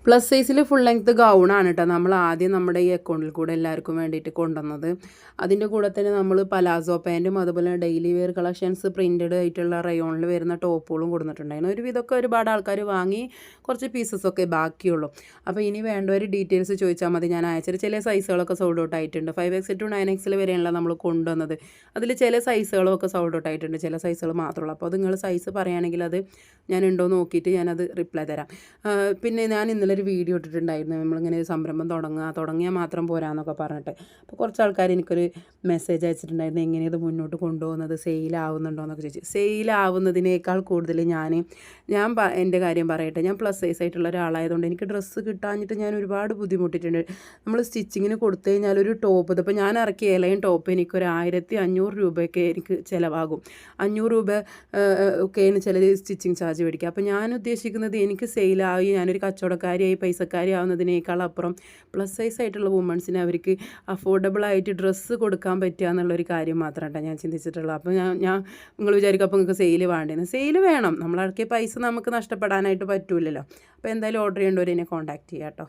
Plus സൈസിൽ full length ഗൗണാണ് കേട്ടോ നമ്മൾ ആദ്യം നമ്മുടെ ഈ അക്കൗണ്ടിൽ കൂടെ എല്ലാവർക്കും വേണ്ടിയിട്ട് കൊണ്ടുവന്നത്. അതിൻ്റെ കൂടെ തന്നെ നമ്മൾ പലാസോ പാൻറ്റും അതുപോലെ ഡെയിലി വെയർ കളക്ഷൻസ് പ്രിൻറ്റഡ് ആയിട്ടുള്ള റയോണിൽ വരുന്ന ടോപ്പുകളും കൊടുത്തിട്ടുണ്ടായിരുന്നു. ഒരുവിധമൊക്കെ ഒരുപാട് ആൾക്കാർ വാങ്ങി, കുറച്ച് പീസസൊക്കെ ബാക്കിയുള്ളൂ. അപ്പോൾ ഇനി വേണ്ടവർ ഡീറ്റെയിൽസ് ചോദിച്ചാൽ മതി, ഞാൻ അയച്ചിട്ട്. ചില സൈസുകളൊക്കെ സോൾഡ് ഔട്ട് ആയിട്ടുണ്ട്. 5XL to 9XL വരെയുള്ള നമ്മൾ കൊണ്ടുവന്നത്. അതിൽ ചില സൈസുകളൊക്കെ സോൾഡ് ഔട്ട് ആയിട്ടുണ്ട്, ചില സൈസുകൾ മാത്രമുള്ളൂ. അപ്പോൾ നിങ്ങൾ സൈസ് പറയുകയാണെങ്കിൽ അത് ഞാൻ ഉണ്ടോ നോക്കിയിട്ട് ഞാനത് റിപ്ലൈ തരാം. പിന്നെ ഞാൻ ഇന്നലെ ഒരു വീഡിയോ ഇട്ടിട്ടുണ്ടായിരുന്നു, നമ്മളിങ്ങനെ ഒരു സംരംഭം തുടങ്ങിയാൽ മാത്രം പോരാന്നൊക്കെ പറഞ്ഞിട്ട്. അപ്പോൾ കുറച്ച് ആൾക്കാർ എനിക്കൊരു മെസ്സേജ് അയച്ചിട്ടുണ്ടായിരുന്നു, എങ്ങനെ ഇത് മുന്നോട്ട് കൊണ്ടുപോകുന്നത്, സെയിലാവുന്നുണ്ടോ എന്നൊക്കെ ചോദിച്ചു. സെയിലാവുന്നതിനേക്കാൾ കൂടുതൽ ഞാൻ എൻ്റെ കാര്യം പറയട്ടെ. ഞാൻ പ്ലസ് സൈസ് ആയിട്ടുള്ള ഒരാളായതുകൊണ്ട് എനിക്ക് ഡ്രസ്സ് കിട്ടാഞ്ഞിട്ട് ഞാൻ ഒരുപാട് ബുദ്ധിമുട്ടിയിട്ടുണ്ട്. നമ്മൾ സ്റ്റിച്ചിങ്ങിന് കൊടുത്തു കഴിഞ്ഞാൽ ഒരു ടോപ്പ്, ഇതിപ്പോൾ ഞാൻ ഇറക്കിയ എലയും ടോപ്പ് എനിക്കൊരു 1500 രൂപയൊക്കെ എനിക്ക് ചിലവാകും. 500 രൂപ ഒക്കെയാണ് ചില സ്റ്റിച്ചിങ് ചാർജ് മേടിക്കുക. അപ്പോൾ ഞാൻ ഉദ്ദേശിക്കുന്നത് എനിക്ക് സെയിലായി ഞാനൊരു കച്ചവടക്കാരിയായി പൈസക്കാരി ആവുന്നതിനേക്കാൾ അപ്പുറം പ്ലസ് സൈസ് ആയിട്ടുള്ള വുമൺസിന് അവർക്ക് അഫോർഡബിളായിട്ട് ഡ്രസ്സ് കൊടുക്കാൻ പറ്റുക എന്നുള്ളൊരു കാര്യം മാത്രമാണ് ഞാൻ ചിന്തിച്ചിട്ടുള്ളത്. അപ്പോൾ നിങ്ങൾ വിചാരിക്കും അപ്പോൾ നിങ്ങൾക്ക് സെയിൽ വേണ്ടേന്ന്. സെയിൽ വേണം, നമ്മളിറക്കിയ പൈസ നമുക്ക് നഷ്ടപ്പെടാനായിട്ട് പറ്റൂലല്ലോ. അപ്പോൾ എന്തായാലും ഓർഡർ ചെയ്യേണ്ടവർ എന്നെ കോൺടാക്ട് ചെയ്യാം കേട്ടോ.